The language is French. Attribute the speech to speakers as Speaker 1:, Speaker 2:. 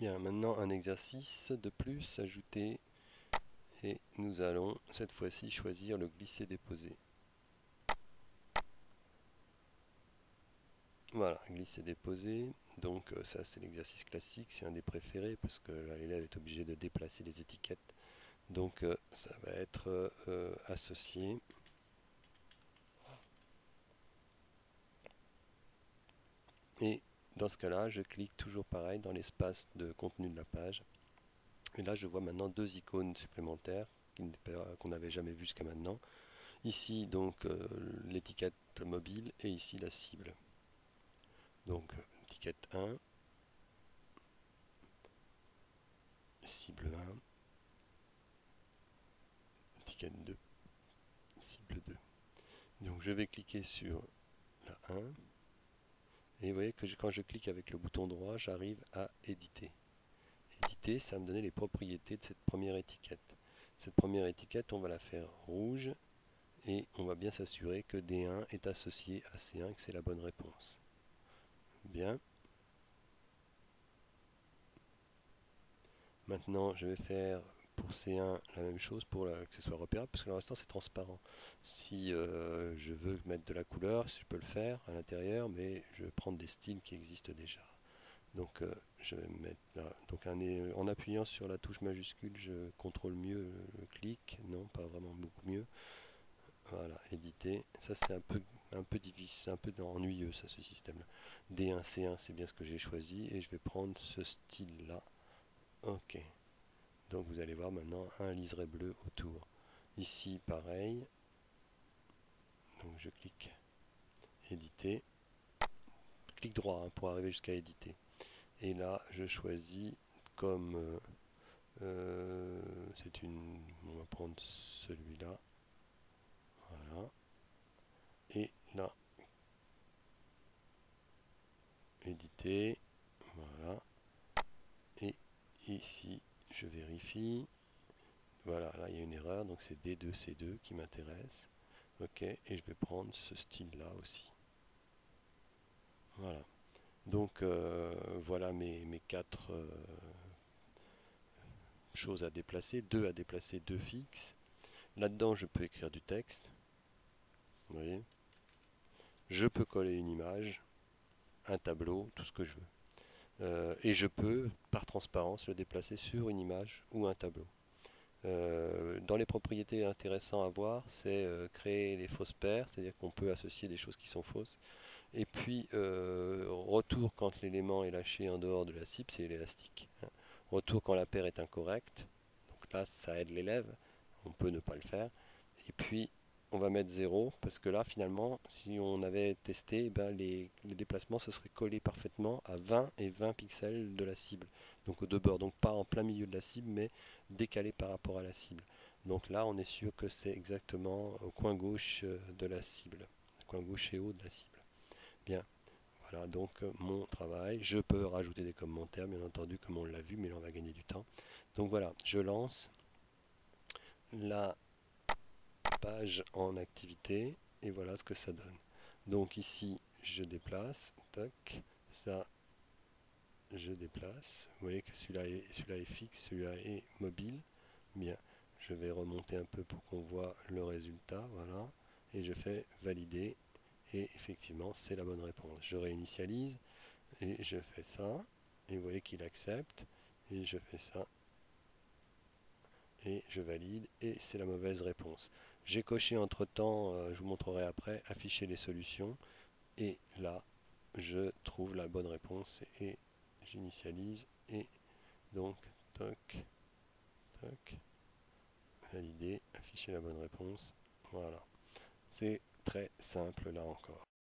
Speaker 1: Bien, maintenant un exercice de plus ajouté et nous allons cette fois-ci choisir le glisser-déposer. Voilà, glisser-déposer. Donc ça c'est l'exercice classique, c'est un des préférés parce que là l'élève est obligé de déplacer les étiquettes. Donc ça va être associé. Et dans ce cas-là, je clique toujours pareil dans l'espace de contenu de la page. Et là, je vois maintenant deux icônes supplémentaires qu'on n'avait jamais vues jusqu'à maintenant. Ici, donc, l'étiquette mobile et ici la cible. Donc, étiquette 1, cible 1, étiquette 2, cible 2. Donc, je vais cliquer sur la 1. Et vous voyez que quand je clique avec le bouton droit, j'arrive à éditer. Éditer, ça va me donner les propriétés de cette première étiquette. Cette première étiquette, on va la faire rouge et on va bien s'assurer que D1 est associé à C1 et que c'est la bonne réponse. Bien. Maintenant, je vais faire pour C1 la même chose pour que ce soit repérable, parce que le restant c'est transparent. Si je veux mettre de la couleur, je peux le faire à l'intérieur, mais je vais prendre des styles qui existent déjà. Donc je vais mettre là. Donc en appuyant sur la touche majuscule, je contrôle mieux le clic. Non, pas vraiment beaucoup mieux. Voilà, éditer. Ça c'est un peu difficile, c'est un peu ennuyeux ça, ce système-là. D1, C1, c'est bien ce que j'ai choisi et je vais prendre ce style-là. Ok. Donc vous allez voir maintenant un liseré bleu autour. Ici, pareil. Donc je clique éditer. Clic droit hein, pour arriver jusqu'à éditer. Et là, je choisis comme on va prendre celui-là. Voilà. Et là, éditer. Voilà. Et ici, je vérifie. Voilà, là il y a une erreur, donc c'est D2, C2 qui m'intéresse. Ok, et je vais prendre ce style-là aussi. Voilà. Donc voilà mes quatre choses à déplacer, deux à déplacer, deux fixes. Là-dedans, je peux écrire du texte. Vous voyez. Je peux coller une image, un tableau, tout ce que je veux. Et je peux, par transparence, le déplacer sur une image ou un tableau. Dans les propriétés intéressantes à voir, c'est créer les fausses paires, c'est-à-dire qu'on peut associer des choses qui sont fausses. Et puis, retour quand l'élément est lâché en dehors de la cible, c'est l'élastique. Hein. Retour quand la paire est incorrecte. Donc là, ça aide l'élève. On peut ne pas le faire. Et puis, on va mettre 0, parce que là, finalement, si on avait testé, ben, les déplacements se seraient collés parfaitement à 20 et 20 pixels de la cible. Donc aux deux bords. Donc pas en plein milieu de la cible, mais décalé par rapport à la cible. Donc là, on est sûr que c'est exactement au coin gauche de la cible. Au coin gauche et haut de la cible. Bien. Voilà donc mon travail. Je peux rajouter des commentaires, bien entendu, comme on l'a vu, mais là on va gagner du temps. Donc voilà, je lance la page en activité et voilà ce que ça donne. Donc ici, je déplace, tac, ça, je déplace. Vous voyez que celui-là est fixe, celui-là est mobile. Bien, je vais remonter un peu pour qu'on voit le résultat, voilà, et je fais valider. Et effectivement, c'est la bonne réponse. Je réinitialise et je fais ça. Et vous voyez qu'il accepte. Et je fais ça. Et je valide. Et c'est la mauvaise réponse. J'ai coché entre temps, je vous montrerai après, afficher les solutions. Et là, je trouve la bonne réponse. Et j'initialise. Et donc, toc, toc, valider, afficher la bonne réponse. Voilà. C'est très simple là encore.